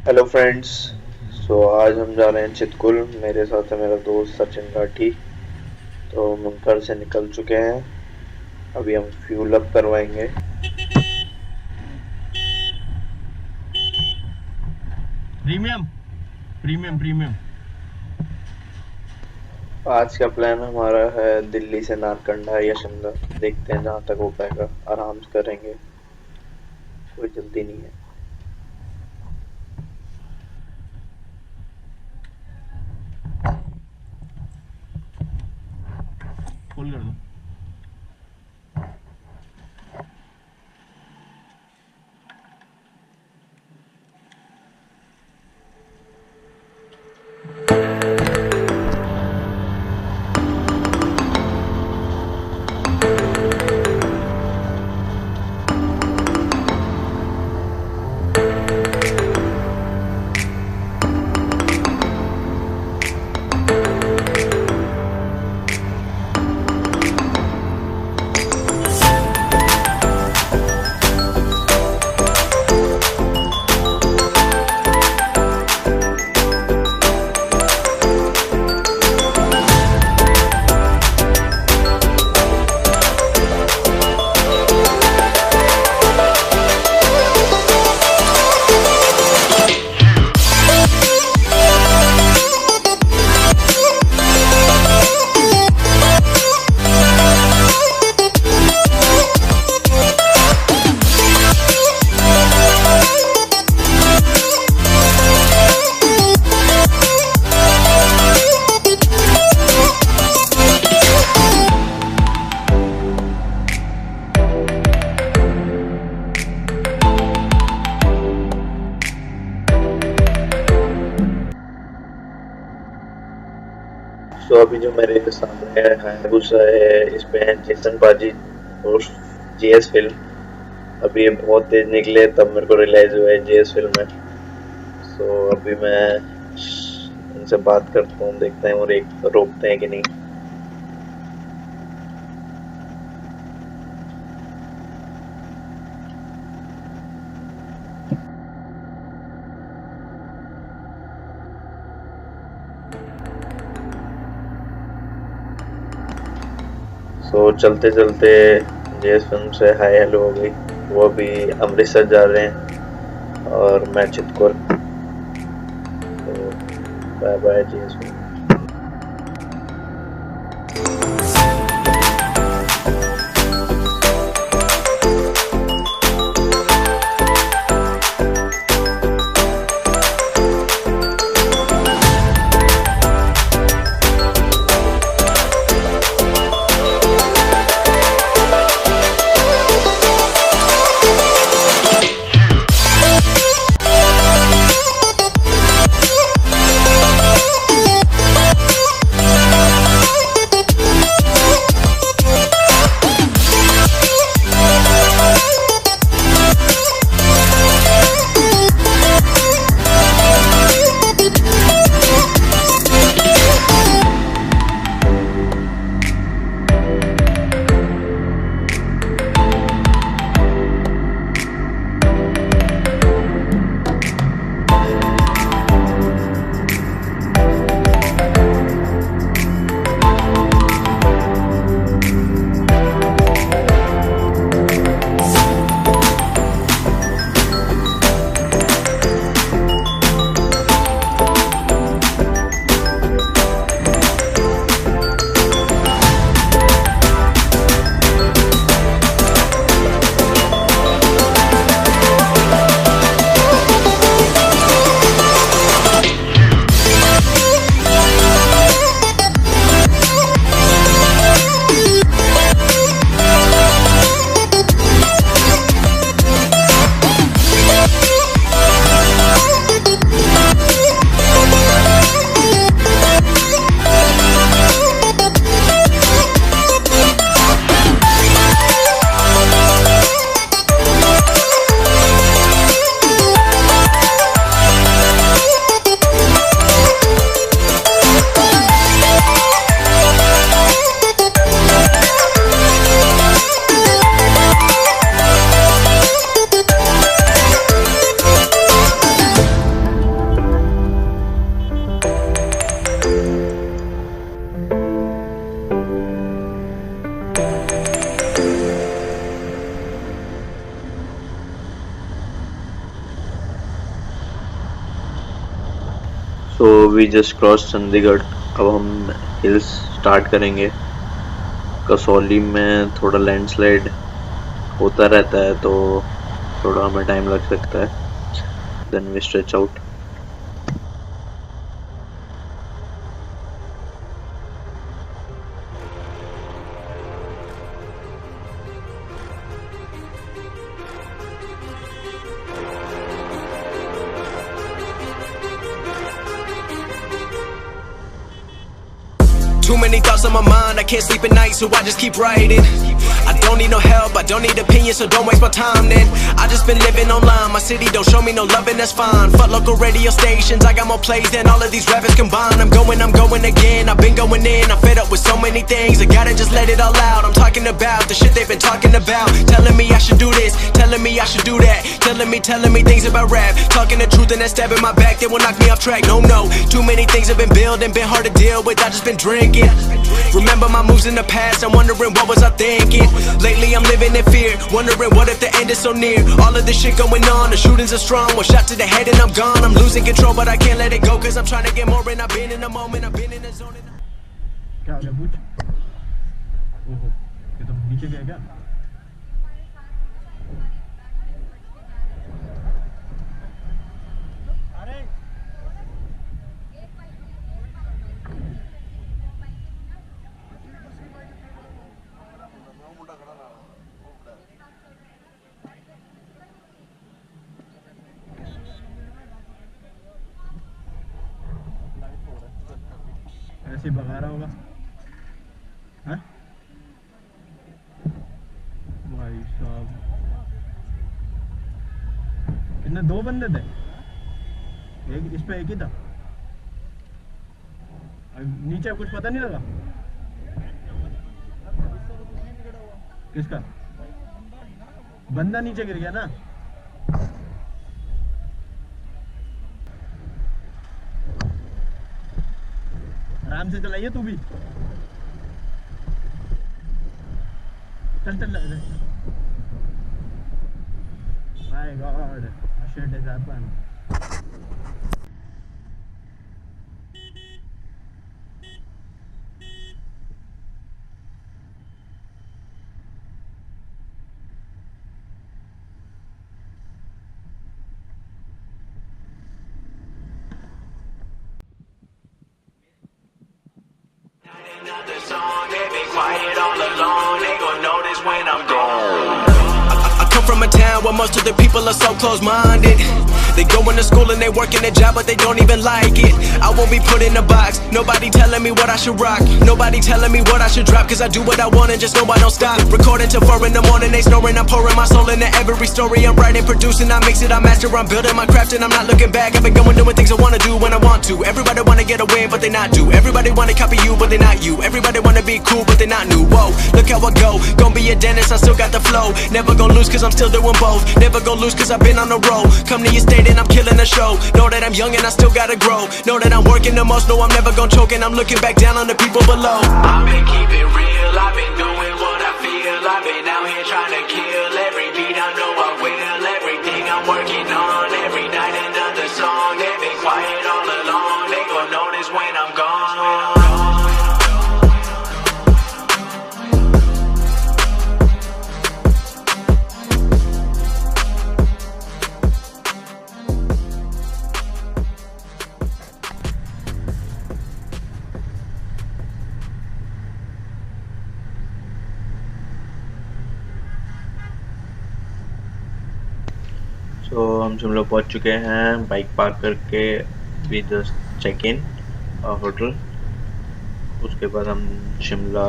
Hello friends. आज हम जा रहे हैं चितकुल। मेरे साथ है मेरा दोस्त सचिन राठी। तो हम घर से निकल चुके हैं। अभी हम फ्यूल अप करवाएंगे। Premium premium premium. आज का प्लान हमारा है दिल्ली से नारकंडा या शिमला। देखते हैं जहाँ तक हो पाएगा, आराम से करेंगे, कोई जल्दी नहीं है। फुल कर दो। अभी जो मेरे सामने है दूसरा है, इसमें है जेसन पाजी और जेएस फिल्म। अभी ये बहुत तेज निकले तब मेरे को रियलाइज हुआ है जेएस फिल्म है। अभी मैं उनसे बात करता हूँ, देखते हैं वो रोकते हैं कि नहीं। चलते चलते जेएस फिल्म से हाय हेलो हो गई। वो अभी अमृतसर जा रहे हैं और मैं चितकुल। तो bye bye JS film. So we just cross Chandigarh. अब हम हिल्स स्टार्ट करेंगे। कसौली में थोड़ा लैंडस्लाइड होता रहता है तो थोड़ा हमें टाइम लग सकता है। Then we stretch out. Too many thoughts on my mind, I can't sleep at night, so I just keep writing. I don't need no help, I don't need opinions, so don't waste my time then. I just been living online, my city don't show me no loving, that's fine. Fuck local radio stations, I got more plays than all of these rappers combined. I'm going again, I've been going in, I'm fed up with so many things, I gotta just let it all out. I'm talking about the shit they've been talking about, telling me I should do this, telling me I should do that, telling me things about rap, talking the truth and that stab in my back, they will knock me off track. No, too many things have been building, been hard to deal with, I just been drinking. Remember my moves in the past, I'm wondering what was I thinking. Lately I'm living in fear, wondering what if the end is so near. All of this shit going on, the shootings are strong, one shot to the head and I'm gone. I'm losing control but I can't let it go, cause I'm trying to get more and I've been in the moment, I've been in the zone and क्या हो गया पूछ? ओहो, ये तो नीचे गया क्या? ऐसे भगा रहा होगा, हैं? भाई साहब, कितने दो बंदे थे? एक इस पे एक ही था। नीचे कुछ पता नहीं लगा किसका बंदा नीचे गिर गया ना। आराम से चलाइए तू भी। चल चल my God shit is happen. another song, they be quiet all alone, they gon' notice when I'm gone. I come from a town where most of the people are so close-minded. They go into school and they work in a job but they don't even like it. I won't be put in a box, nobody telling me what I should rock, nobody telling me what I should drop, cause I do what I want and just know I don't stop. Recording till 4 in the morning, they snoring, I'm pouring my soul into every story. I'm writing, producing, I mix it, I master, I'm building my craft and I'm not looking back. I've been going doing things I wanna do when I want to. Everybody wanna get a win but they not do. Everybody wanna copy you but they not you. Everybody wanna be cool but they not new. Whoa, look how I go, gonna be a dentist, I still got the flow. Never gonna lose cause I'm still doing both. Never gonna lose cause I've been on the road. Come to your state and I'm killing the show. Know that I'm young and I still gotta grow. Know that I'm working the most, know I'm never gonna choke. And I'm looking back down on the people below. I've been keeping real, I've been doing what I feel. I've been out here trying to kill every beat, I know I will. Everything I'm working on, every night another song. They've been quiet all along, they gon' notice when I'm gone. तो हम शिमला पहुंच चुके हैं। Bike park करके we just check in hotel. उसके बाद हम शिमला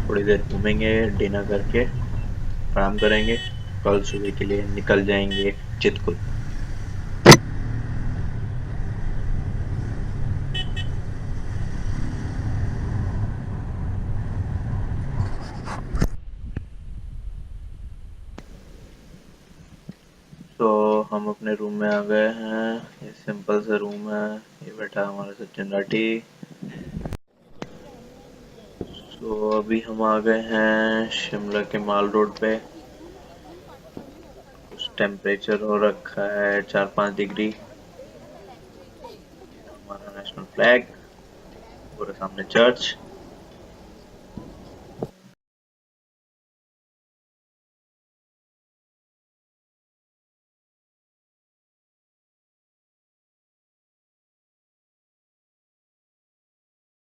थोड़ी देर घूमेंगे, डिनर करके आराम करेंगे। कल सुबह के लिए निकल जाएंगे चितकुल। तो हम अपने रूम में आ गए हैं। ये सिंपल सा रूम है। ये बैठा हमारा सचिन राठी। तो अभी हम आ गए हैं शिमला के माल रोड पे। कुछ टेम्परेचर हो रखा है 4-5 डिग्री। हमारा नेशनल फ्लैग, पूरे सामने चर्च।